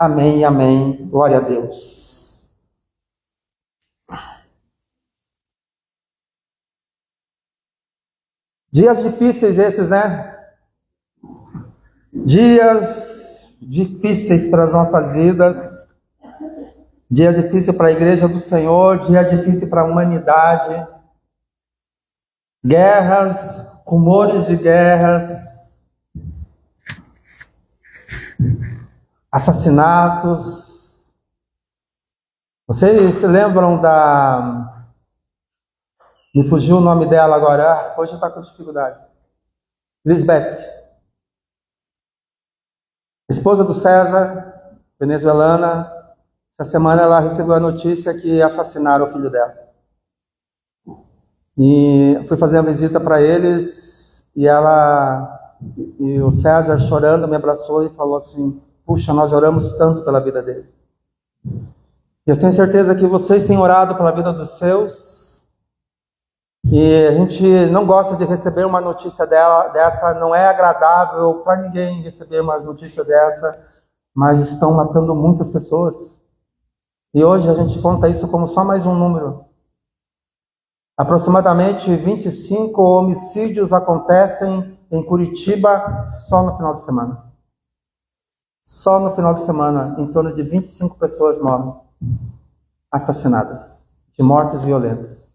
Amém, amém. Glória a Deus. Dias difíceis esses, né? Dias difíceis para as nossas vidas. Dia difícil para a igreja do Senhor, dia difícil para a humanidade. Guerras, rumores de guerras, assassinatos. Vocês se lembram da... Me fugiu o nome dela agora, hoje está com dificuldade. Lisbeth, esposa do César, venezuelana. Essa semana ela recebeu a notícia que assassinaram o filho dela. E fui fazer uma visita para eles e o César, chorando, me abraçou e falou assim: puxa, nós oramos tanto pela vida dele. E eu tenho certeza que vocês têm orado pela vida dos seus. E a gente não gosta de receber uma notícia dessa, não é agradável para ninguém receber uma notícia dessa, mas estão matando muitas pessoas. E hoje a gente conta isso como só mais um número. Aproximadamente 25 homicídios acontecem em Curitiba só no final de semana. Só no final de semana, em torno de 25 pessoas morrem assassinadas, de mortes violentas.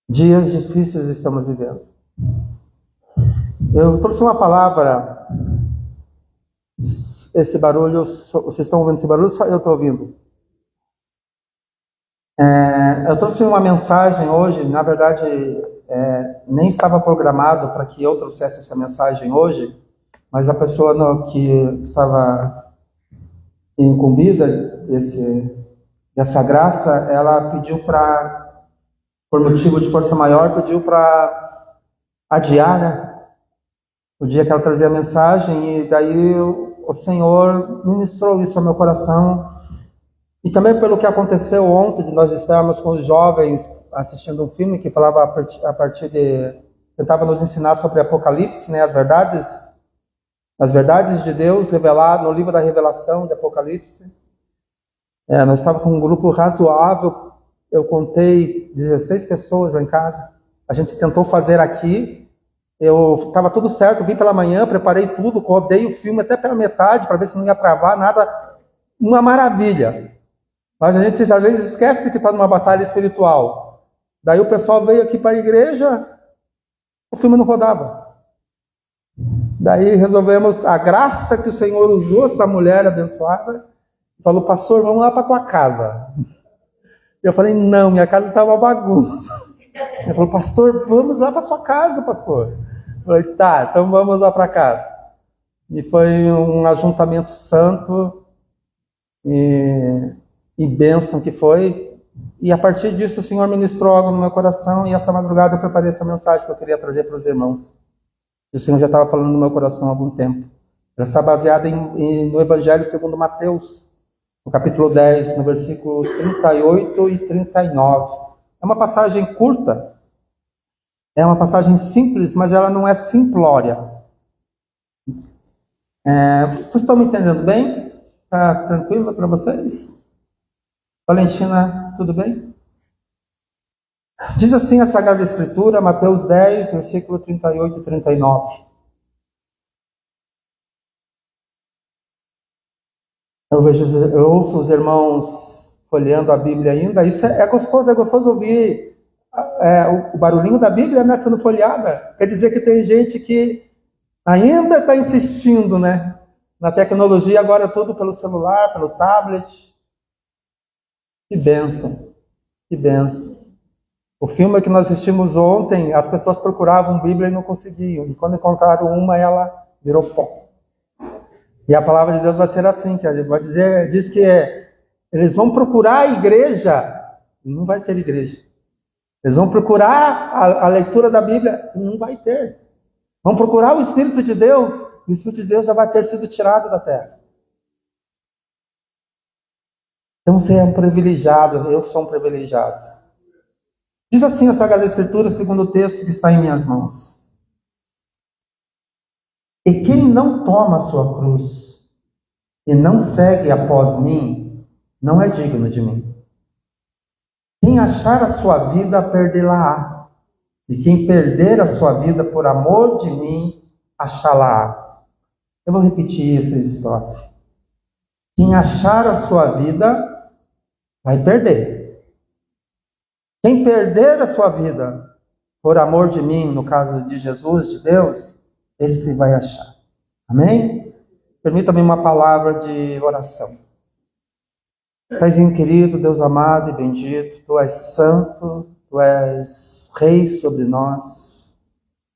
Dias difíceis estamos vivendo. Eu trouxe uma palavra. Esse barulho, vocês estão ouvindo esse barulho? Só eu estou ouvindo. Eu trouxe uma mensagem hoje, na verdade, nem estava programado para que eu trouxesse essa mensagem hoje, mas a pessoa que estava incumbida dessa graça, ela pediu por motivo de força maior, pediu para adiar, né? O dia que ela trazia a mensagem, e daí o Senhor ministrou isso ao meu coração. E também pelo que aconteceu ontem, de nós estarmos com os jovens assistindo um filme que falava a partir de... tentava nos ensinar sobre Apocalipse, né, as verdades de Deus reveladas no livro da Revelação de Apocalipse. Nós estávamos com um grupo razoável, eu contei 16 pessoas lá em casa. A gente tentou fazer aqui, estava tudo certo, vim pela manhã, preparei tudo, rodei o filme até pela metade para ver se não ia travar nada, uma maravilha. Mas a gente às vezes esquece que está numa batalha espiritual. Daí o pessoal veio aqui para a igreja, o filme não rodava. Daí resolvemos, a graça que o Senhor usou essa mulher abençoada, falou: pastor, vamos lá para tua casa. Eu falei: não, minha casa estava uma bagunça. Ele falou: pastor, vamos lá para sua casa, pastor. Eu falei: tá, então vamos lá para casa. E foi um ajuntamento santo e bênção que foi. E a partir disso o Senhor ministrou algo no meu coração, e essa madrugada eu preparei essa mensagem que eu queria trazer para os irmãos. E o Senhor já estava falando no meu coração há algum tempo. Ela está baseada no Evangelho segundo Mateus, no capítulo 10, no versículo 38 e 39. É uma passagem curta, é uma passagem simples, mas ela não é simplória. Vocês estão me entendendo bem? Está tranquilo para vocês? Valentina, tudo bem? Diz assim a Sagrada Escritura, Mateus 10, versículo 38 e 39. Eu ouço os irmãos folheando a Bíblia ainda. Isso é gostoso ouvir o barulhinho da Bíblia, né, sendo folheada. Quer dizer que tem gente que ainda está insistindo, né, na tecnologia, agora tudo pelo celular, pelo tablet. Que bênção, que bênção. O filme que nós assistimos ontem, as pessoas procuravam Bíblia e não conseguiam. E quando encontraram uma, ela virou pó. E a palavra de Deus vai ser assim, que ele vai diz que eles vão procurar a igreja, e não vai ter igreja. Eles vão procurar a leitura da Bíblia, e não vai ter. Vão procurar o Espírito de Deus, e o Espírito de Deus já vai ter sido tirado da terra. Então você é um privilegiado, eu sou um privilegiado. Diz assim a Sagrada Escritura, segundo o texto que está em minhas mãos: e quem não toma a sua cruz e não segue após mim, não é digno de mim. Quem achar a sua vida, perdê-la-á. E quem perder a sua vida por amor de mim, achá-la-á. Eu vou repetir essa estrofe. Quem achar a sua vida, vai perder. Quem perder a sua vida por amor de mim, no caso de Jesus, de Deus, esse vai achar. Amém? Permita-me uma palavra de oração. Paizinho querido, Deus amado e bendito, Tu és santo, Tu és Rei sobre nós,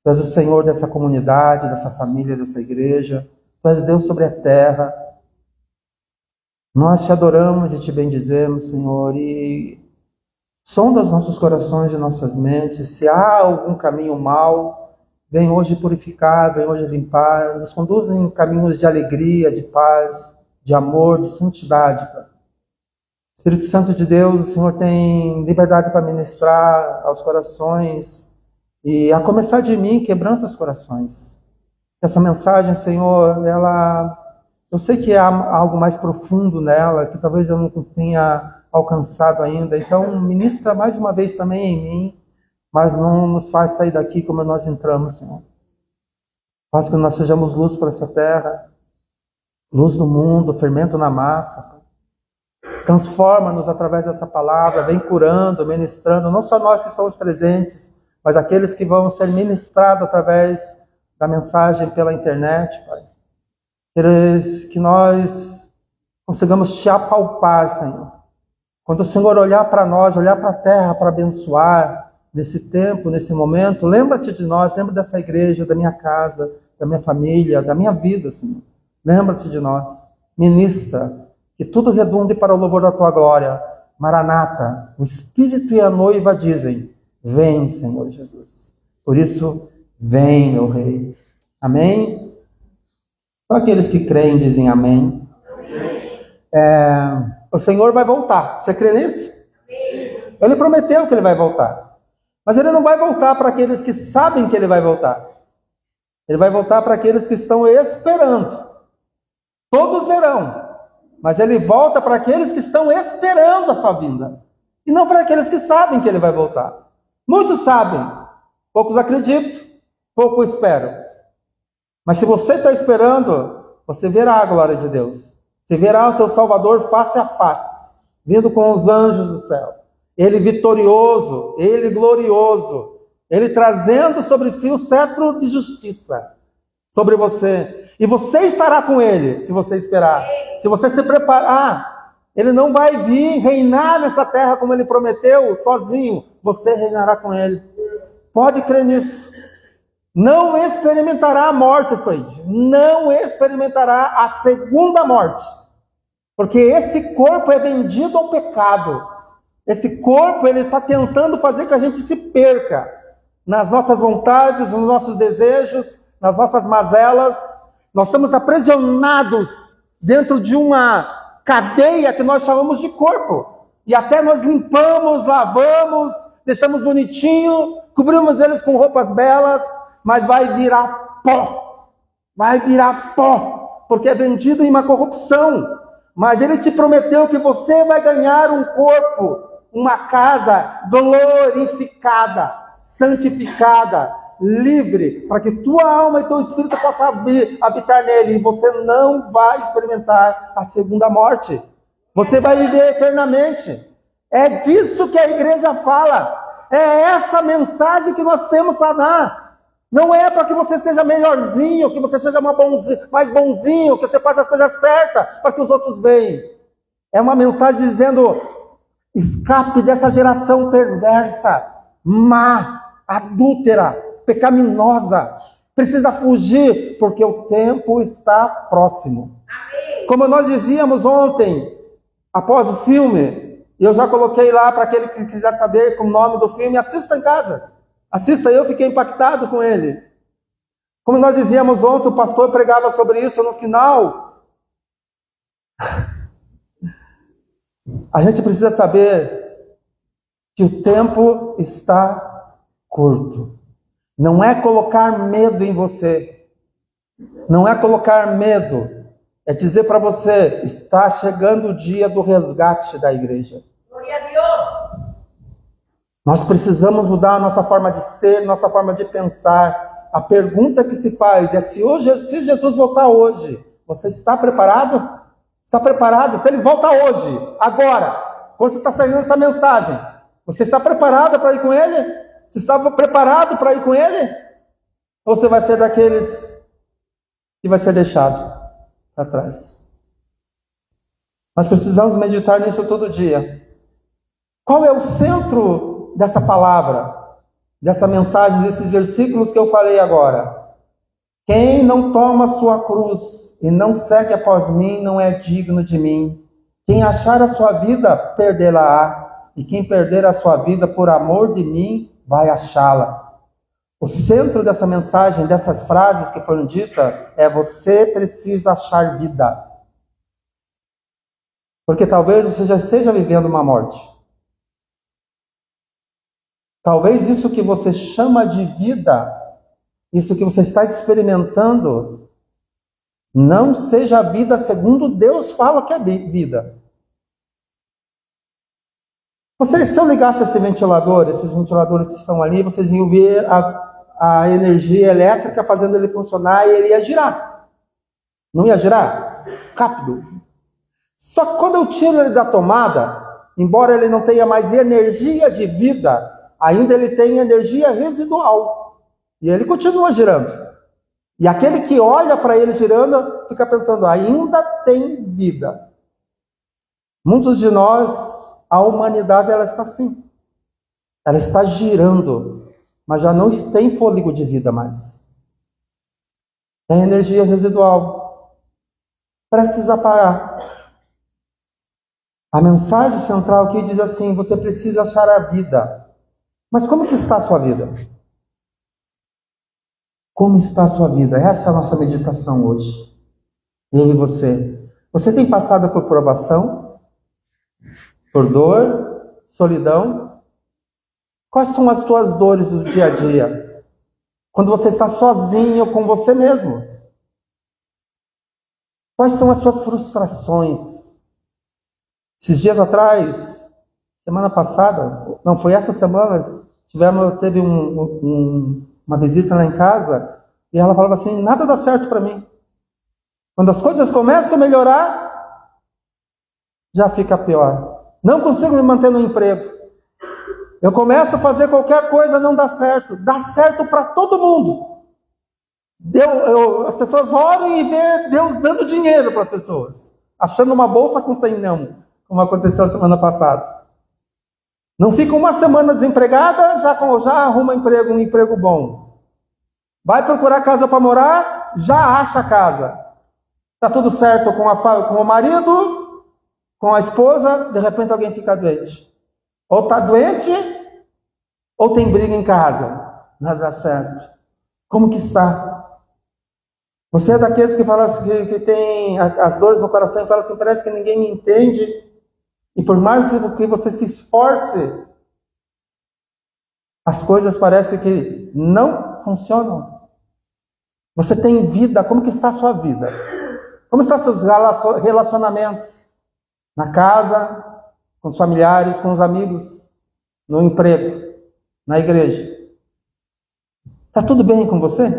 Tu és o Senhor dessa comunidade, dessa família, dessa igreja, Tu és Deus sobre a terra. Nós Te adoramos e Te bendizemos, Senhor, e sonda os nossos corações e nossas mentes. Se há algum caminho mau, vem hoje purificar, vem hoje limpar, nos conduz em caminhos de alegria, de paz, de amor, de santidade, Pai. Espírito Santo de Deus, o Senhor tem liberdade para ministrar aos corações e a começar de mim, quebranta os corações. Essa mensagem, Senhor, eu sei que há algo mais profundo nela, que talvez eu não tenha alcançado ainda. Então, ministra mais uma vez também em mim, mas não nos faz sair daqui como nós entramos, Senhor. Faz que nós sejamos luz para essa terra, luz no mundo, fermento na massa. Transforma-nos através dessa palavra, vem curando, ministrando, não só nós que estamos presentes, mas aqueles que vão ser ministrados através da mensagem pela internet, Pai. Que nós consigamos Te apalpar, Senhor. Quando o Senhor olhar para nós, olhar para a terra para abençoar, nesse tempo, nesse momento, lembra-te de nós, lembra dessa igreja, da minha casa, da minha família, da minha vida, Senhor. Lembra-te de nós. Ministra. Que tudo redunde para o louvor da Tua glória. Maranata, o Espírito e a noiva dizem, vem, Senhor Jesus. Por isso, vem, meu Rei. Amém? Só aqueles que creem dizem amém. O Senhor vai voltar. Você crê nisso? Ele prometeu que Ele vai voltar. Mas Ele não vai voltar para aqueles que sabem que Ele vai voltar. Ele vai voltar para aqueles que estão esperando. Todos verão. Mas Ele volta para aqueles que estão esperando a sua vinda. E não para aqueles que sabem que Ele vai voltar. Muitos sabem, poucos acreditam, poucos esperam. Mas se você está esperando, você verá a glória de Deus. Você verá o teu Salvador face a face, vindo com os anjos do céu. Ele vitorioso, Ele glorioso, Ele trazendo sobre si o cetro de justiça sobre você. E você estará com Ele, se você esperar. Se você se preparar, Ele não vai vir reinar nessa terra como Ele prometeu, sozinho. Você reinará com Ele. Pode crer nisso. Não experimentará a morte, Said. Não experimentará a segunda morte. Porque esse corpo é vendido ao pecado. Esse corpo, ele está tentando fazer que a gente se perca nas nossas vontades, nos nossos desejos, nas nossas mazelas. Nós estamos aprisionados dentro de uma cadeia que nós chamamos de corpo. E até nós limpamos, lavamos, deixamos bonitinho, cobrimos eles com roupas belas, mas vai virar pó. Vai virar pó, porque é vendido em uma corrupção. Mas Ele te prometeu que você vai ganhar um corpo, uma casa glorificada, santificada, livre, para que tua alma e teu espírito possam habitar nele, e você não vai experimentar a segunda morte. Você vai viver eternamente. É disso que a igreja fala. É essa mensagem que nós temos para dar. Não é para que você seja melhorzinho, que você seja mais bonzinho, que você faça as coisas certas, para que os outros vejam. É uma mensagem dizendo, escape dessa geração perversa, má, adúltera, pecaminosa. Precisa fugir, porque o tempo está próximo. Amém. Como nós dizíamos ontem, após o filme, eu já coloquei lá para aquele que quiser saber o nome do filme, assista em casa. Assista, eu fiquei impactado com ele. Como nós dizíamos ontem, o pastor pregava sobre isso no final. A gente precisa saber que o tempo está curto. Não é colocar medo em você. Não é colocar medo. é dizer para você, está chegando o dia do resgate da igreja. Gloria a Dios. Nós precisamos mudar a nossa forma de ser, nossa forma de pensar. A pergunta que se faz é se Jesus voltar hoje, você está preparado? Está preparado? Se ele volta hoje, agora, quando está saindo essa mensagem, você está preparado para ir com ele? Você estava preparado para ir com ele? Ou você vai ser daqueles que vai ser deixado para trás? Nós precisamos meditar nisso todo dia. Qual é o centro dessa palavra, dessa mensagem, desses versículos que eu falei agora? Quem não toma sua cruz e não segue após mim, não é digno de mim. Quem achar a sua vida, perdê-la-á. E quem perder a sua vida por amor de mim, vai achá-la. O centro dessa mensagem, dessas frases que foram ditas, é: você precisa achar vida. Porque talvez você já esteja vivendo uma morte. Talvez isso que você chama de vida, isso que você está experimentando, não seja a vida segundo Deus fala que é vida. Se eu ligasse esse ventilador, esses ventiladores que estão ali, vocês iam ver a energia elétrica fazendo ele funcionar e ele ia girar. Não ia girar? Rápido. Só que quando eu tiro ele da tomada, embora ele não tenha mais energia de vida, ainda ele tem energia residual. E ele continua girando. E aquele que olha para ele girando, fica pensando, ainda tem vida. Muitos de nós, a humanidade, ela está assim. Ela está girando, mas já não tem fôlego de vida mais. Tem energia residual. Prestes a parar. A mensagem central aqui diz assim: você precisa achar a vida. Mas como que está a sua vida? Como está a sua vida? Essa é a nossa meditação hoje. Eu e você. Você tem passado por provação? Por dor? Solidão? Quais são as tuas dores do dia a dia? Quando você está sozinho com você mesmo? Quais são as suas frustrações? Esses dias atrás, semana passada, não, foi essa semana, teve uma visita lá em casa, e ela falava assim: nada dá certo para mim. Quando as coisas começam a melhorar, já fica pior. Não consigo me manter no emprego. Eu começo a fazer qualquer coisa, não dá certo. Dá certo para todo mundo. As pessoas oram e vê Deus dando dinheiro para as pessoas, achando uma bolsa com 100 não, como aconteceu a semana passada. Não fica uma semana desempregada, já arruma um emprego bom. Vai procurar casa para morar, já acha casa. Está tudo certo com o marido, com a esposa, de repente alguém fica doente. Ou está doente, ou tem briga em casa. Nada dá certo. Como que está? Você é daqueles que falam assim, que tem as dores no coração e fala assim: parece que ninguém me entende. E por mais que você se esforce, as coisas parecem que não funcionam. Você tem vida, como que está a sua vida? Como estão seus relacionamentos? Na casa, com os familiares, com os amigos, no emprego, na igreja. Está tudo bem com você?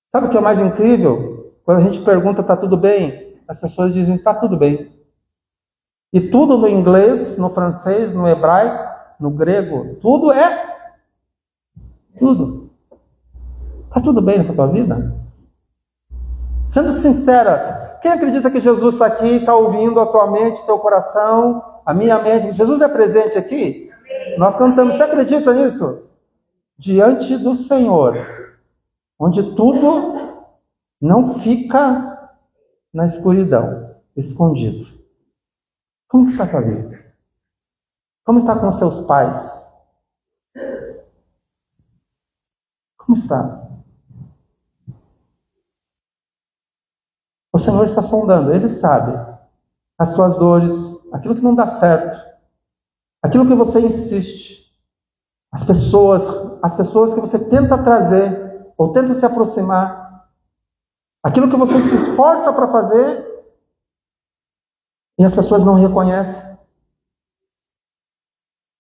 Sabe o que é mais incrível? Quando a gente pergunta, está tudo bem? As pessoas dizem, está tudo bem. E tudo no inglês, no francês, no hebraico, no grego, tudo é tudo. Está tudo bem com a tua vida? Sendo sinceras, quem acredita que Jesus está aqui, está ouvindo a tua mente, teu coração, a minha mente? Jesus é presente aqui? Amém. Nós cantamos, você acredita nisso? Diante do Senhor, onde tudo não fica na escuridão, escondido. Como está a tua vida? Como está com seus pais? Como está? O Senhor está sondando, Ele sabe as tuas dores, aquilo que não dá certo, aquilo que você insiste, as pessoas que você tenta trazer, ou tenta se aproximar, Aquilo que você se esforça para fazer e as pessoas não reconhecem.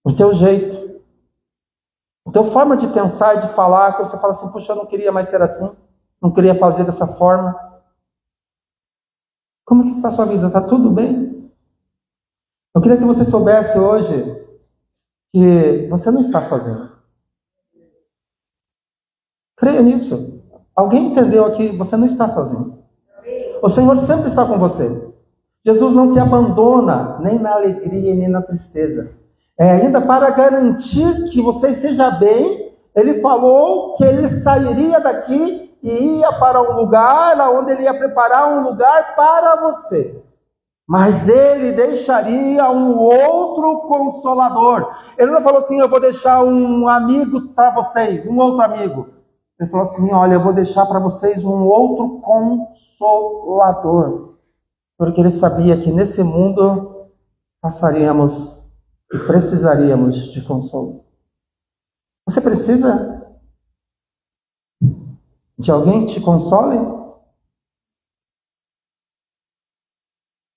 O teu jeito, a tua forma de pensar e de falar, que você fala assim, puxa, eu não queria mais ser assim, não queria fazer dessa forma. Como que está a sua vida? Está tudo bem? Eu queria que você soubesse hoje que você não está sozinho. Creia nisso. Alguém entendeu aqui? Você não está sozinho. O Senhor sempre está com você. Jesus não te abandona, nem na alegria nem na tristeza. Ainda para garantir que você esteja bem, Ele falou que Ele sairia daqui e ia para um lugar, onde Ele ia preparar um lugar para você. Mas Ele deixaria um outro Consolador. Ele não falou assim, eu vou deixar um amigo para vocês, um outro amigo. Ele falou assim, olha, eu vou deixar para vocês um outro Consolador. Porque Ele sabia que nesse mundo passaríamos e precisaríamos de consolo. Você precisa de alguém que te console?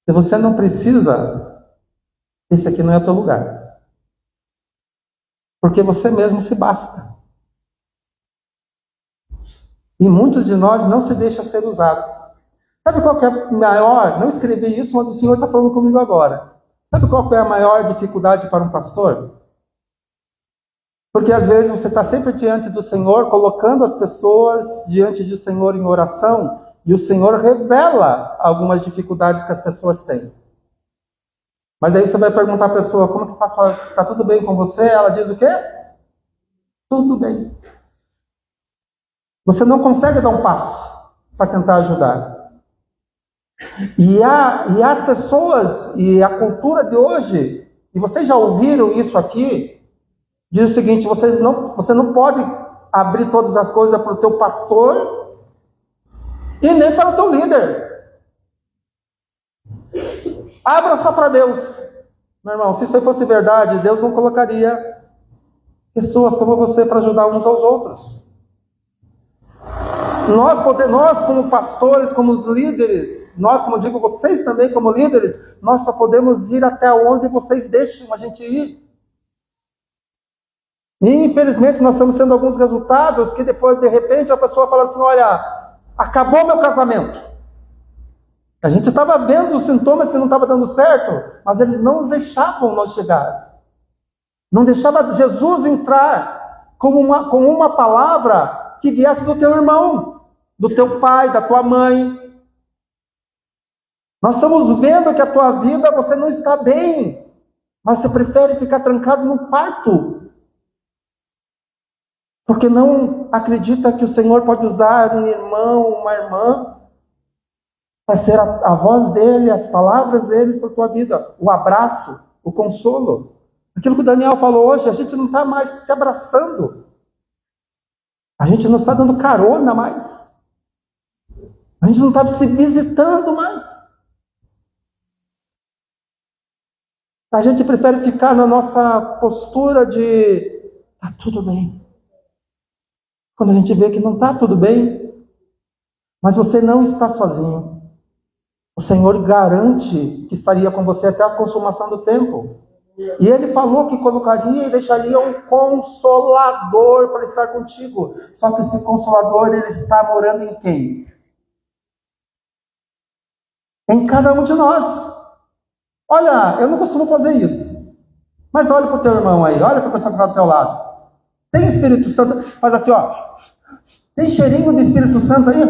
Se você não precisa, esse aqui não é o teu lugar. Porque você mesmo se basta. E muitos de nós não se deixam ser usados. Sabe qual que é a maior? Não escrevi isso, mas o Senhor está falando comigo agora. Sabe qual que é a maior dificuldade para um pastor? Porque às vezes você está sempre diante do Senhor, colocando as pessoas diante do Senhor em oração, e o Senhor revela algumas dificuldades que as pessoas têm. Mas aí você vai perguntar à pessoa, como que está tudo bem com você? Ela diz o quê? Tudo bem. Você não consegue dar um passo para tentar ajudar. E as pessoas, e a cultura de hoje, e vocês já ouviram isso aqui, diz o seguinte, você não pode abrir todas as coisas para o teu pastor e nem para o teu líder. Abra só para Deus. Meu irmão, se isso aí fosse verdade, Deus não colocaria pessoas como você para ajudar uns aos outros. Nós como pastores, como os líderes, nós, como eu digo, vocês também como líderes, nós só podemos ir até onde vocês deixam a gente ir. E infelizmente nós estamos tendo alguns resultados que depois, de repente, a pessoa fala assim, olha, acabou meu casamento. A gente estava vendo os sintomas que não estavam dando certo, mas eles não nos deixavam nós chegar. Não deixava Jesus entrar com uma palavra que viesse do teu irmão, do teu pai, da tua mãe. Nós estamos vendo que a tua vida, você não está bem, mas você prefere ficar trancado no quarto, porque não acredita que o Senhor pode usar um irmão, uma irmã, para ser a voz dele, as palavras deles para a tua vida, o abraço, o consolo. Aquilo que o Daniel falou hoje, a gente não está mais se abraçando, a gente não está dando carona mais, a gente não está se visitando mais. A gente prefere ficar na nossa postura de tá tudo bem. Quando a gente vê que não está tudo bem, mas você não está sozinho. O Senhor garante que estaria com você até a consumação do tempo. E Ele falou que colocaria e deixaria um consolador para estar contigo. Só que esse consolador, ele está morando em quem? Em cada um de nós. Olha, eu não costumo fazer isso. Mas olha para o teu irmão aí, olha para a pessoa que está do teu lado. Tem Espírito Santo, faz assim, ó. Tem cheirinho do Espírito Santo aí?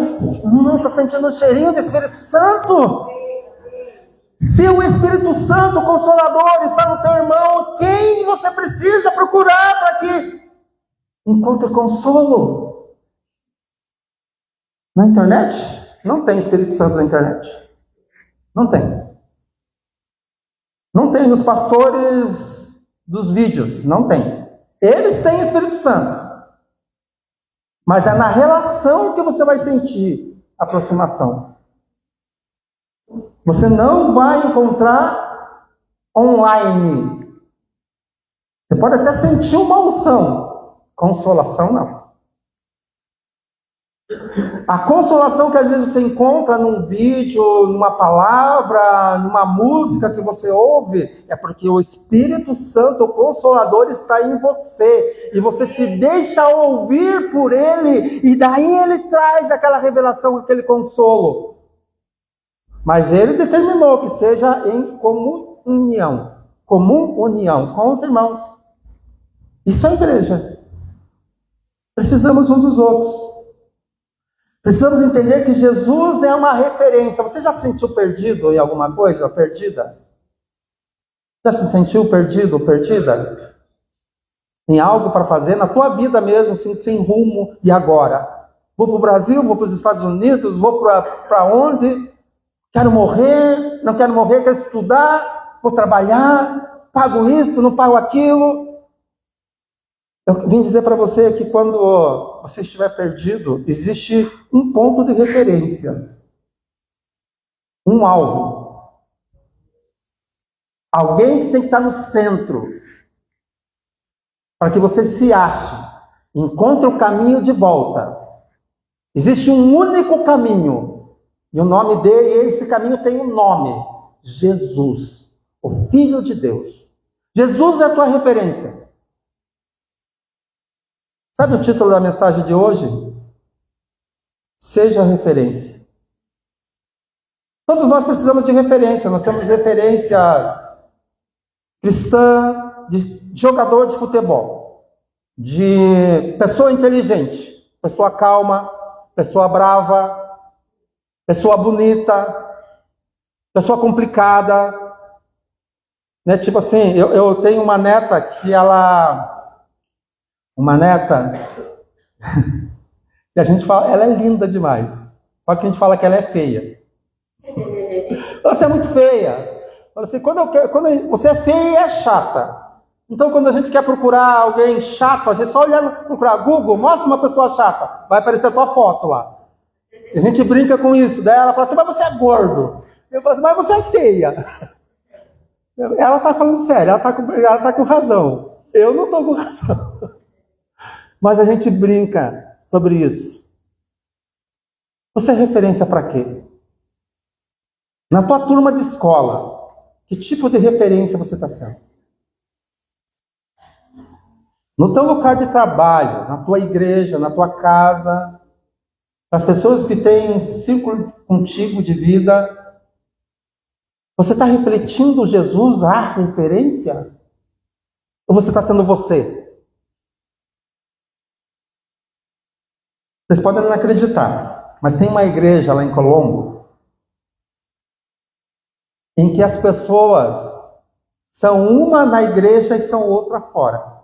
Não, estou sentindo um cheirinho do Espírito Santo. Se o Espírito Santo, o Consolador, está no teu irmão, quem você precisa procurar para que encontre consolo? Na internet? Não tem Espírito Santo na internet. Não tem. Não tem nos pastores dos vídeos. Não tem. Eles têm Espírito Santo. Mas é na relação que você vai sentir aproximação. Você não vai encontrar online. Você pode até sentir uma unção. Consolação, não. A consolação que às vezes você encontra num vídeo, numa palavra, numa música que você ouve, é porque o Espírito Santo, o Consolador, está em você. E você se deixa ouvir por Ele, e daí Ele traz aquela revelação, aquele consolo. Mas Ele determinou que seja em comum união com os irmãos. Isso é a igreja. Precisamos um dos outros. Precisamos entender que Jesus é uma referência. Você já se sentiu perdido em alguma coisa? Perdida? Já se sentiu perdido ou perdida? Em algo para fazer? Na tua vida mesmo, sem rumo. E agora? Vou para o Brasil? Vou para os Estados Unidos? Vou para onde? Quero morrer? Não quero morrer? Quero estudar? Vou trabalhar? Pago isso? Não pago aquilo? Eu vim dizer para você que quando você estiver perdido, existe um ponto de referência. Um alvo. Alguém que tem que estar no centro. Para que você se ache. Encontre o caminho de volta. Existe um único caminho. E o nome dele, esse caminho tem um nome. Jesus. O Filho de Deus. Jesus é a tua referência. Sabe o título da mensagem de hoje? Seja referência. Todos nós precisamos de referência. Nós temos referências cristãs, de jogador de futebol, de pessoa inteligente, pessoa calma, pessoa brava, pessoa bonita, pessoa complicada. Né? Tipo assim, eu tenho uma neta que ela... Uma neta, que a gente fala, ela é linda demais. Só que a gente fala que ela é feia. Você é muito feia. Assim, quando você é feia e é chata. Então, quando a gente quer procurar alguém chato, a gente só olhando, procurar Google, mostra uma pessoa chata. Vai aparecer a tua foto lá. A gente brinca com isso. Daí ela fala assim, mas você é gordo. Eu falo, mas você é feia. Ela está falando sério, ela tá com razão. Eu não estou com razão. Mas a gente brinca sobre isso. Você é referência para quê? Na tua turma de escola, que tipo de referência você está sendo? No teu lugar de trabalho, na tua igreja, na tua casa, as pessoas que têm círculo contigo de vida, você está refletindo Jesus, a referência? Ou você está sendo você? Vocês podem não acreditar, mas tem uma igreja lá em Colombo em que as pessoas são uma na igreja e são outra fora.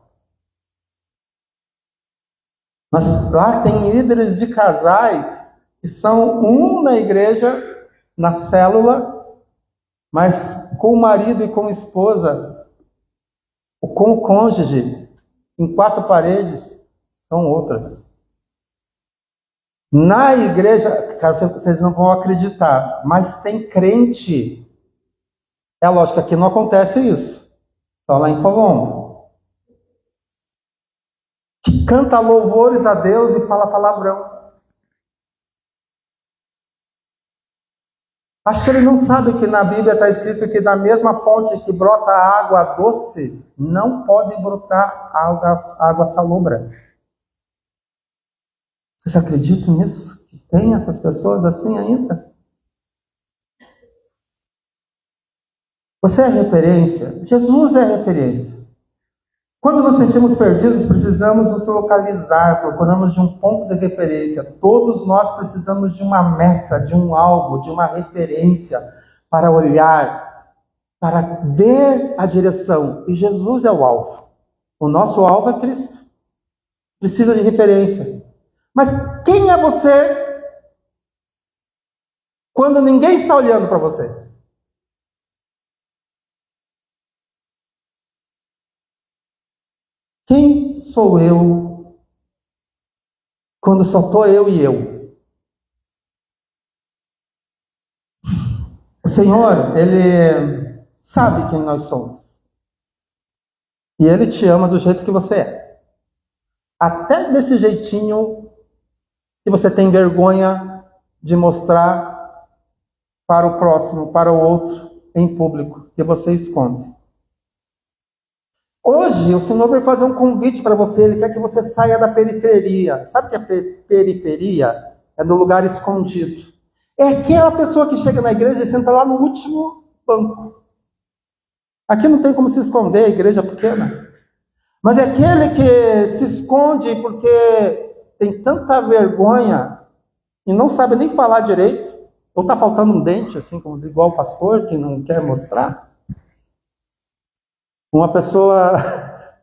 Mas lá tem líderes de casais que são um na igreja, na célula, mas com o marido e com a esposa, ou com o cônjuge, em quatro paredes, são outras. Na igreja, cara, vocês não vão acreditar, mas tem crente. É lógico que aqui não acontece isso. Só lá em Colombo. Que canta louvores a Deus e fala palavrão. Acho que ele não sabe que na Bíblia está escrito que da mesma fonte que brota água doce, não pode brotar água salobra. Vocês acreditam nisso? Que tem essas pessoas assim ainda? Você é referência? Jesus é referência. Quando nos sentimos perdidos, precisamos nos localizar, procuramos de um ponto de referência. Todos nós precisamos de uma meta, de um alvo, de uma referência para olhar, para ver a direção. E Jesus é o alvo. O nosso alvo é Cristo. Precisa de referência. Mas quem é você quando ninguém está olhando para você? Quem sou eu quando só estou eu e eu? O Senhor, Ele sabe quem nós somos. E Ele te ama do jeito que você é. Até desse jeitinho que você tem vergonha de mostrar para o próximo, para o outro, em público, que você esconde. Hoje, o Senhor vai fazer um convite para você. Ele quer que você saia da periferia. Sabe o que é periferia? É do lugar escondido. É aquela pessoa que chega na igreja e senta lá no último banco. Aqui não tem como se esconder, a igreja é pequena. Mas é aquele que se esconde porque tem tanta vergonha e não sabe nem falar direito, ou está faltando um dente, assim, como igual o pastor, que não quer mostrar.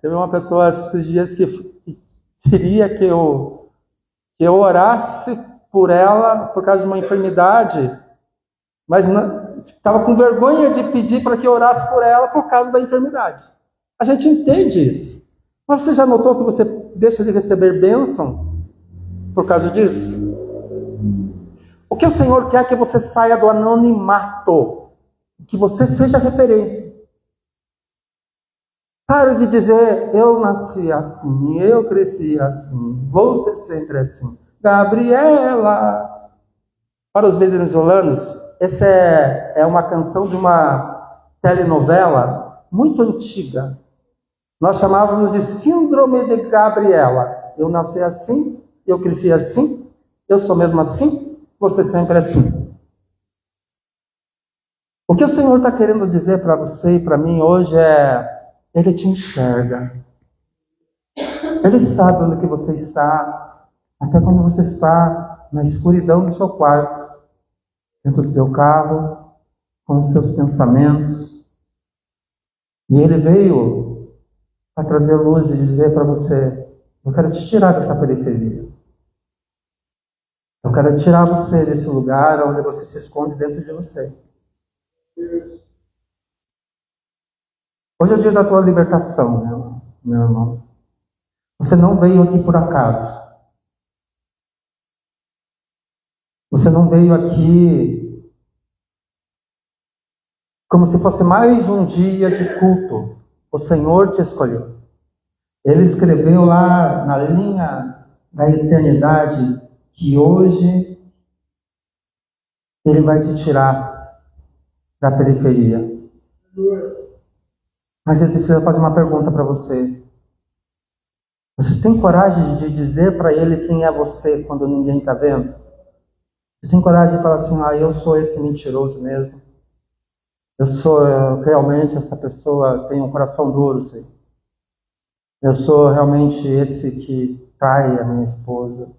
Teve uma pessoa esses dias que queria que eu orasse por ela por causa de uma enfermidade, mas estava com vergonha de pedir para que eu orasse por ela por causa da enfermidade. A gente entende isso. Mas você já notou que você deixa de receber bênção por causa disso? O que o Senhor quer é que você saia do anonimato, que você seja referência. Pare de dizer, eu nasci assim, eu cresci assim, vou ser sempre assim. Gabriela. Para os venezuelanos, essa é uma canção de uma telenovela muito antiga. Nós chamávamos de Síndrome de Gabriela. Eu nasci assim, eu cresci assim, eu sou mesmo assim, você sempre assim. O que o Senhor está querendo dizer para você e para mim hoje é, Ele te enxerga. Ele sabe onde que você está, até quando você está na escuridão do seu quarto, dentro do teu carro, com os seus pensamentos. E Ele veio para trazer luz e dizer para você, eu quero te tirar dessa periferia. Eu quero tirar você desse lugar onde você se esconde dentro de você. Hoje é o dia da tua libertação, meu irmão. Você não veio aqui por acaso. Você não veio aqui como se fosse mais um dia de culto. O Senhor te escolheu. Ele escreveu lá na linha da eternidade que hoje Ele vai te tirar da periferia. Mas Ele precisa fazer uma pergunta para você. Você tem coragem de dizer para Ele quem é você quando ninguém está vendo? Você tem coragem de falar assim, eu sou esse mentiroso mesmo. Eu sou realmente essa pessoa, tenho um coração duro, sei. Eu sou realmente esse que trai a minha esposa.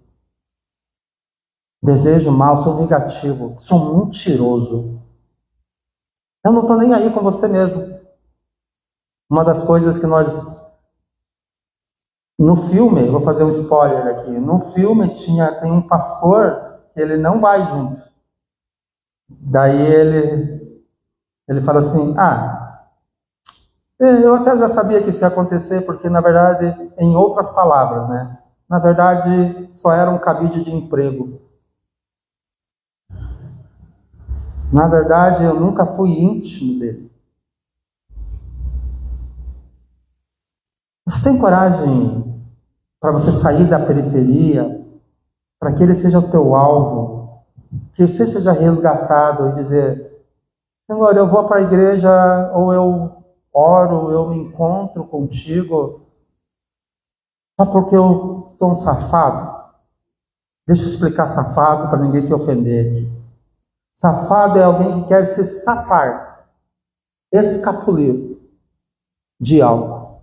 Desejo mal, sou vingativo, sou mentiroso. Eu não estou nem aí com você mesmo. Uma das coisas que nós... No filme, vou fazer um spoiler aqui. No filme tem um pastor que ele não vai junto. Daí ele fala assim, eu até já sabia que isso ia acontecer, porque na verdade, em outras palavras, né? Na verdade, só era um cabide de emprego. Na verdade, eu nunca fui íntimo dele. Você tem coragem para você sair da periferia, para que ele seja o teu alvo, que você seja resgatado e dizer, Senhor, eu vou para a igreja, ou eu oro, eu me encontro contigo, só porque eu sou um safado? Deixa eu explicar safado para ninguém se ofender aqui. Safado é alguém que quer se safar, escapulir de algo.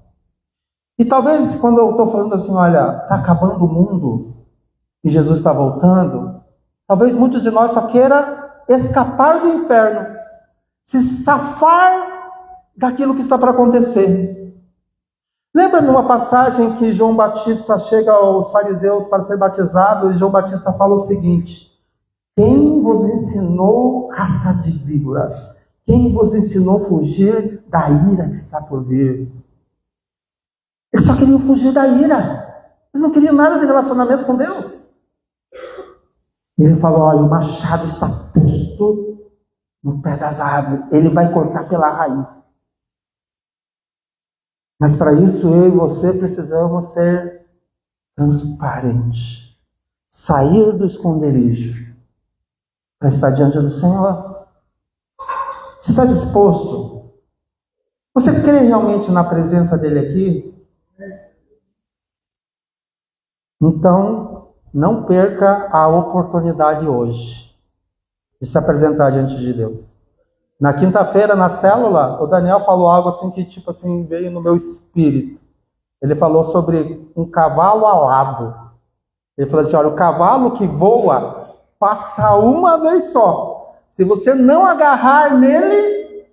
E talvez quando eu estou falando assim, olha, está acabando o mundo e Jesus está voltando, talvez muitos de nós só queira escapar do inferno, se safar daquilo que está para acontecer. Lembra numa passagem que João Batista chega aos fariseus para ser batizado e João Batista fala o seguinte, quem vos ensinou raça de víboras? Quem vos ensinou fugir da ira que está por vir? Eles só queriam fugir da ira. Eles não queriam nada de relacionamento com Deus. E ele falou, olha, o machado está posto no pé das árvores. Ele vai cortar pela raiz. Mas para isso, eu e você precisamos ser transparentes. sair do esconderijo para estar diante do Senhor. Você está disposto? Você crê realmente na presença dele aqui? Então, não perca a oportunidade hoje de se apresentar diante de Deus. Na quinta-feira, na célula, o Daniel falou algo assim que, tipo assim, veio no meu espírito. Ele falou sobre um cavalo alado. Ele falou assim, olha, o cavalo que voa passa uma vez só. Se você não agarrar nele,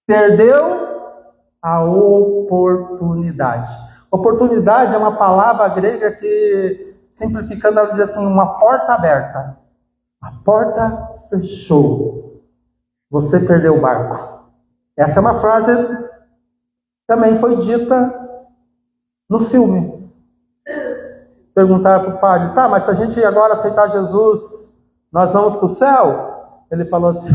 perdeu a oportunidade. Oportunidade é uma palavra grega que, simplificando, ela diz assim, uma porta aberta. A porta fechou. Você perdeu o barco. Essa é uma frase que também foi dita no filme. Perguntaram para o padre, tá, mas se a gente agora aceitar Jesus, nós vamos para o céu? Ele falou assim,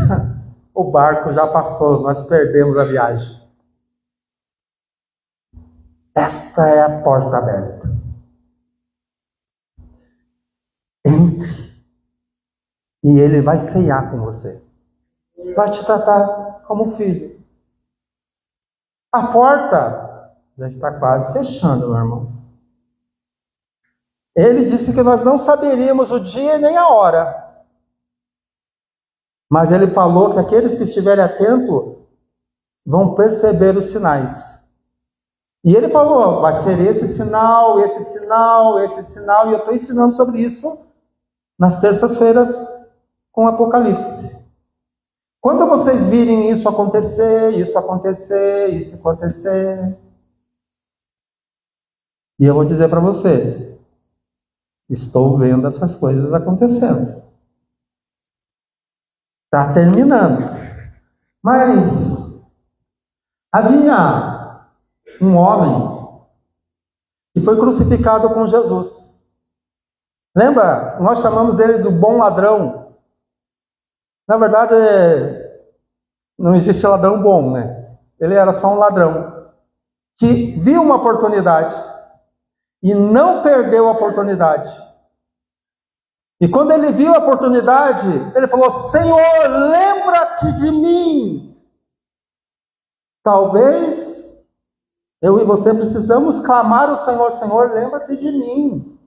o barco já passou, nós perdemos a viagem. Essa é a porta aberta. Entre. E ele vai ceiar com você. Vai te tratar como filho. A porta já está quase fechando, meu irmão. Ele disse que nós não saberíamos o dia nem a hora. Mas ele falou que aqueles que estiverem atentos vão perceber os sinais. E ele falou, vai ser esse sinal, esse sinal, esse sinal. E eu estou ensinando sobre isso nas terças-feiras com Apocalipse. Quando vocês virem isso acontecer, isso acontecer, isso acontecer, e eu vou dizer para vocês, estou vendo essas coisas acontecendo. Está terminando. Mas havia um homem que foi crucificado com Jesus. Lembra? Nós chamamos ele do bom ladrão. Na verdade, não existe ladrão bom, né? Ele era só um ladrão que viu uma oportunidade e não perdeu a oportunidade. E quando ele viu a oportunidade, ele falou, Senhor, lembra-te de mim. Talvez eu e você precisamos clamar ao Senhor, Senhor, lembra-te de mim.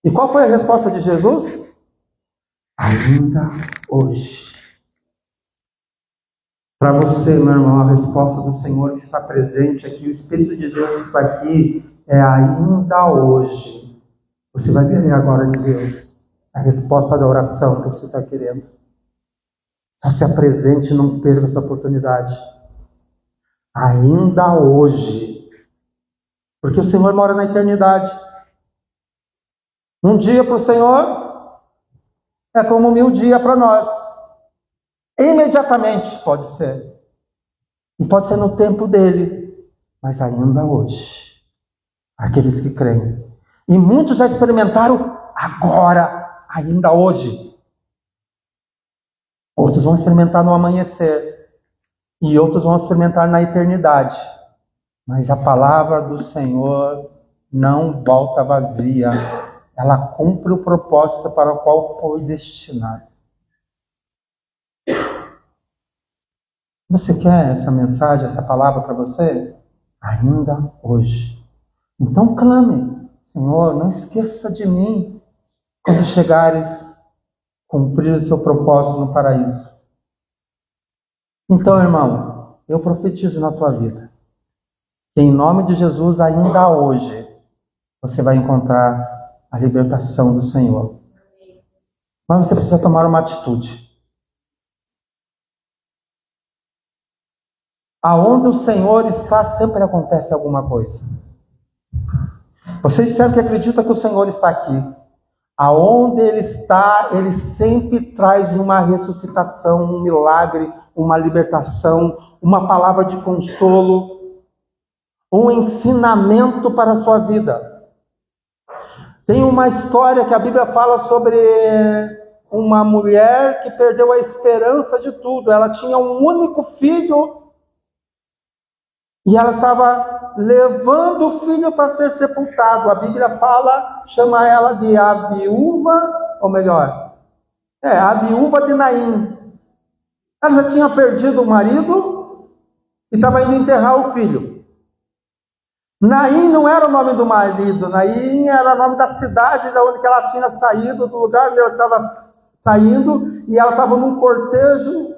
E qual foi a resposta de Jesus? Ainda hoje. Para você, meu irmão, a resposta do Senhor que está presente aqui, o Espírito de Deus que está aqui, é ainda hoje. Você vai ver agora de Deus a resposta da oração que você está querendo. Só se apresente e não perca essa oportunidade. Ainda hoje. Porque o Senhor mora na eternidade. Um dia para o Senhor é como 1000 dias para nós. Imediatamente pode ser. E pode ser no tempo dele. Mas ainda hoje. Aqueles que creem. E muitos já experimentaram agora, ainda hoje. Outros vão experimentar no amanhecer. E outros vão experimentar na eternidade. Mas a palavra do Senhor não volta vazia. Ela cumpre o propósito para o qual foi destinada. Você quer essa mensagem, essa palavra para você? Ainda hoje. Então clame, Senhor, não esqueça de mim quando chegares cumprir o seu propósito no paraíso. Então, irmão, eu profetizo na tua vida que em nome de Jesus, ainda hoje, você vai encontrar a libertação do Senhor. Mas você precisa tomar uma atitude. Aonde o Senhor está, sempre acontece alguma coisa. Vocês disseram que acreditam que o Senhor está aqui. Aonde Ele está, Ele sempre traz uma ressuscitação, um milagre, uma libertação, uma palavra de consolo, um ensinamento para a sua vida. Tem uma história que a Bíblia fala sobre uma mulher que perdeu a esperança de tudo. Ela tinha um único filho e ela estava levando o filho para ser sepultado. A Bíblia fala, chama ela de a viúva, ou melhor, a viúva de Naim. Ela já tinha perdido o marido e estava indo enterrar o filho. Naim não era o nome do marido, Naim era o nome da cidade de onde ela tinha saído, do lugar onde ela estava saindo, e ela estava num cortejo,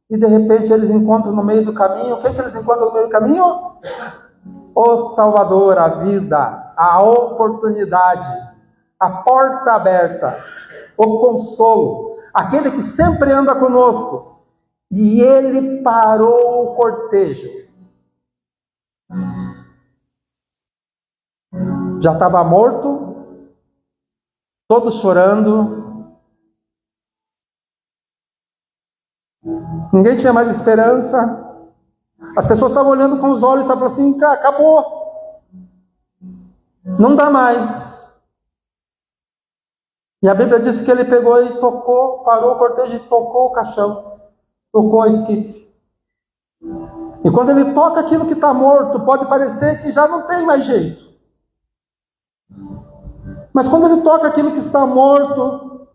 e de repente eles encontram no meio do caminho. O que eles encontram no meio do caminho? O Salvador, a vida, a oportunidade, a porta aberta, o consolo, aquele que sempre anda conosco. E ele parou o cortejo. Já estava morto, todos chorando. Ninguém tinha mais esperança. As pessoas estavam olhando com os olhos e estavam assim, acabou. Não dá mais. E a Bíblia diz que ele pegou e tocou, parou o cortejo e tocou o caixão. Tocou a esquife. E quando ele toca aquilo que está morto, pode parecer que já não tem mais jeito. Mas quando ele toca aquilo que está morto,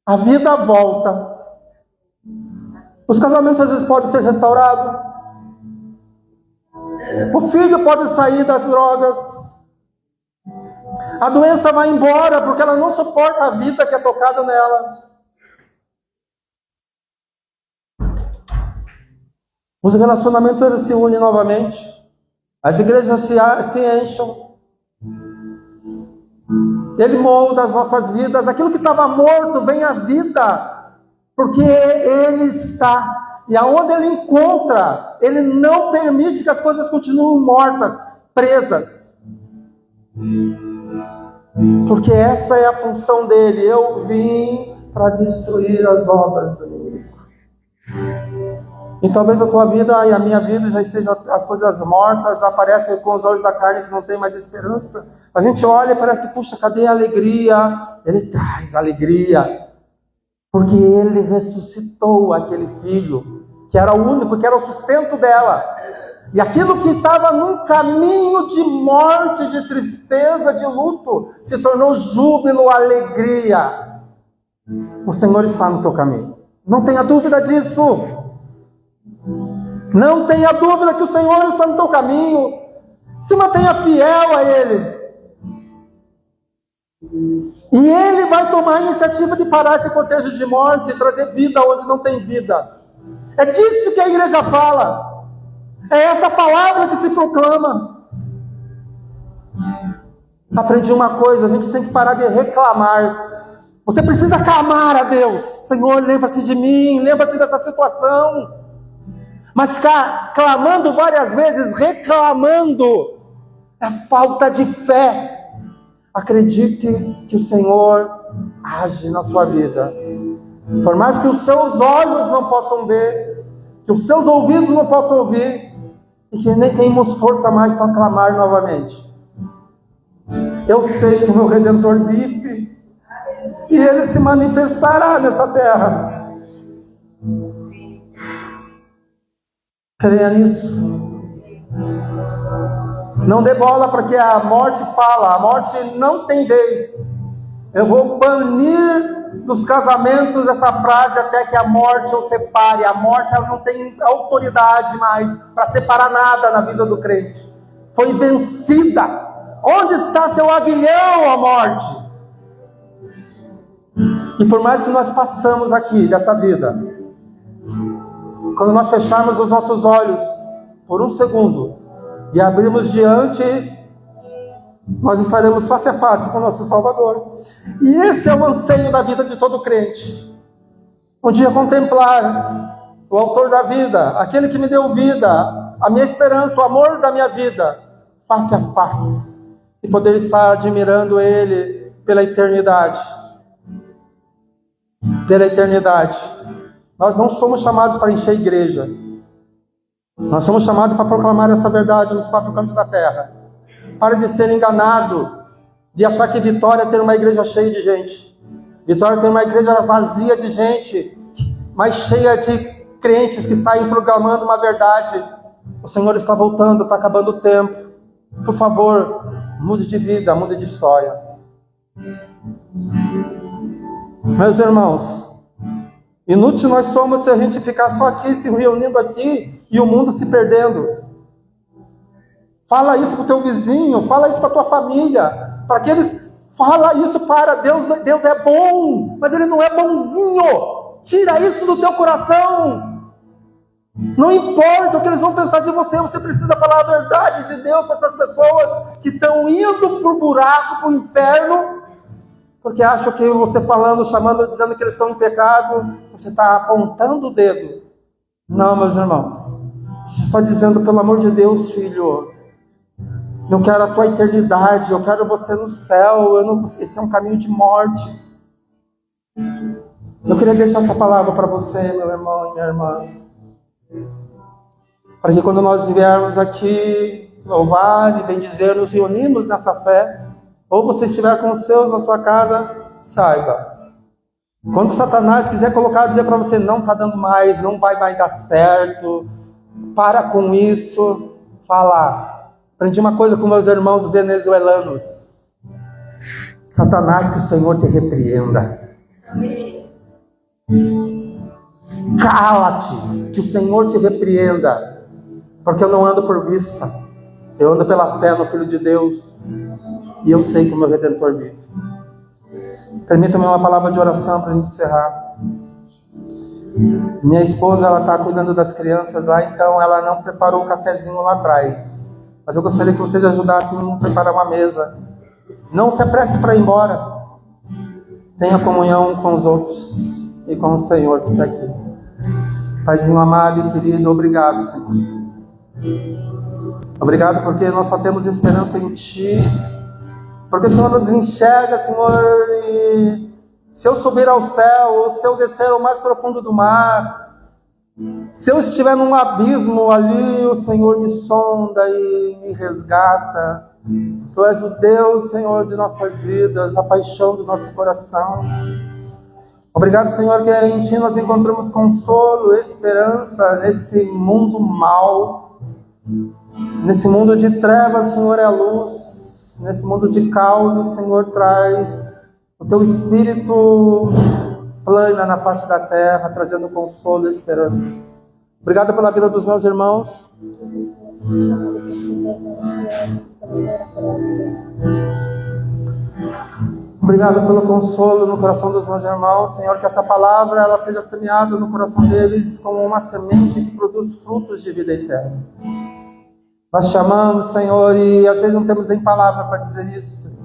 a vida volta. Os casamentos às vezes podem ser restaurados. O filho pode sair das drogas. A doença vai embora porque ela não suporta a vida que é tocada nela. Os relacionamentos eles se unem novamente. As igrejas se enchem. Ele molda as nossas vidas. Aquilo que estava morto vem à vida, porque Ele está. E aonde Ele encontra, Ele não permite que as coisas continuem mortas, presas. Porque essa é a função dele. Eu vim para destruir as obras do inimigo. E talvez a tua vida e a minha vida já estejam as coisas mortas, já aparecem com os olhos da carne que não tem mais esperança. A gente olha e parece, puxa, cadê a alegria? Ele traz alegria. Porque ele ressuscitou aquele filho, que era o único, que era o sustento dela. E aquilo que estava num caminho de morte, de tristeza, de luto, se tornou júbilo, alegria. O Senhor está no teu caminho. Não tenha dúvida disso. Não tenha dúvida que o Senhor está no teu caminho. Se mantenha fiel a Ele. E Ele vai tomar a iniciativa de parar esse cortejo de morte e trazer vida onde não tem vida. É disso que a igreja fala. É essa palavra que se proclama. Aprendi uma coisa, a gente tem que parar de reclamar. Você precisa clamar a Deus. Senhor, lembra-te de mim, lembra-te dessa situação. Mas clamando várias vezes, reclamando, é falta de fé. Acredite que o Senhor age na sua vida. Por mais que os seus olhos não possam ver, que os seus ouvidos não possam ouvir, e que nem temos força mais para clamar novamente. Eu sei que o meu Redentor vive, e Ele se manifestará nessa terra. Creia nisso. Não dê bola porque a morte fala. A morte não tem vez. Eu vou banir dos casamentos essa frase até que a morte os separe. A morte ela não tem autoridade mais para separar nada na vida do crente. Foi vencida. Onde está seu aguilhão, ó morte? E por mais que nós passamos aqui dessa vida, quando nós fecharmos os nossos olhos por um segundo e abrirmos diante, nós estaremos face a face com o nosso Salvador. E esse é o anseio da vida de todo crente. Um dia contemplar o autor da vida, aquele que me deu vida, a minha esperança, o amor da minha vida, face a face. E poder estar admirando Ele pela eternidade. Pela eternidade. Nós não somos chamados para encher a igreja. Nós somos chamados para proclamar essa verdade nos quatro cantos da terra. Pare de ser enganado, de achar que Vitória é ter uma igreja cheia de gente. Vitória tem uma igreja vazia de gente, mas cheia de crentes que saem proclamando uma verdade. O Senhor está voltando, está acabando o tempo. Por favor, mude de vida, mude de história. Meus irmãos, inútil nós somos se a gente ficar só aqui, se reunindo aqui, e o mundo se perdendo. Fala isso para o teu vizinho, fala isso para a tua família, para aqueles... Fala isso para Deus. Deus é bom, mas Ele não é bonzinho. Tira isso do teu coração. Não importa o que eles vão pensar de você, você precisa falar a verdade de Deus para essas pessoas que estão indo para o buraco, para o inferno, porque acham que você falando, chamando, dizendo que eles estão em pecado, você está apontando o dedo. Não, meus irmãos, você está dizendo, pelo amor de Deus, filho, eu quero a tua eternidade, eu quero você no céu, esse é um caminho de morte. Eu queria deixar essa palavra para você, meu irmão e minha irmã, para que quando nós viermos aqui louvar e bendizer, nos reunimos nessa fé, ou você estiver com os seus na sua casa, saiba, quando Satanás quiser dizer para você, não está dando mais, não vai mais dar certo, para com isso, falar. Aprendi uma coisa com meus irmãos venezuelanos. Satanás, que o Senhor te repreenda. Cala-te, que o Senhor te repreenda. Porque eu não ando por vista. Eu ando pela fé no Filho de Deus. E eu sei que o meu Redentor vive. Permita-me uma palavra de oração para a gente encerrar. Minha esposa, ela está cuidando das crianças lá, então ela não preparou o cafezinho lá atrás. Mas eu gostaria que vocês ajudassem a preparar uma mesa. Não se apresse para ir embora. Tenha comunhão com os outros e com o Senhor que está aqui. Paizinho amado e querido, obrigado, Senhor. Obrigado porque nós só temos esperança em Ti. Porque o Senhor nos enxerga, Senhor, e se eu subir ao céu, ou se eu descer ao mais profundo do mar, se eu estiver num abismo ali, o Senhor me sonda e me resgata. Tu és o Deus, Senhor, de nossas vidas, a paixão do nosso coração. Obrigado, Senhor, que em Ti nós encontramos consolo, esperança nesse mundo mau. Nesse mundo de trevas, o Senhor é a luz. Nesse mundo de caos, o Senhor traz o Teu Espírito plana na face da terra, trazendo consolo e esperança. Obrigado pela vida dos meus irmãos. Obrigado pelo consolo no coração dos meus irmãos. Senhor, que essa palavra ela seja semeada no coração deles como uma semente que produz frutos de vida eterna. Nós chamamos, Senhor, e às vezes não temos nem palavra para dizer isso, Senhor.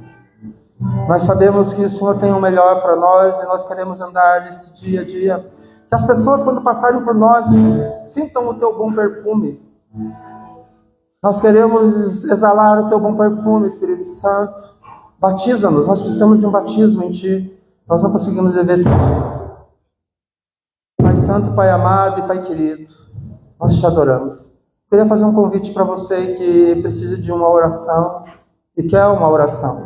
Nós sabemos que o Senhor tem o melhor para nós e nós queremos andar nesse dia a dia. Que as pessoas, quando passarem por nós, sintam o Teu bom perfume. Nós queremos exalar o Teu bom perfume, Espírito Santo. Batiza-nos, nós precisamos de um batismo em Ti. Nós não conseguimos viver sem Ti. Pai Santo, Pai amado e Pai querido, nós Te adoramos. Eu queria fazer um convite para você que precisa de uma oração e quer uma oração.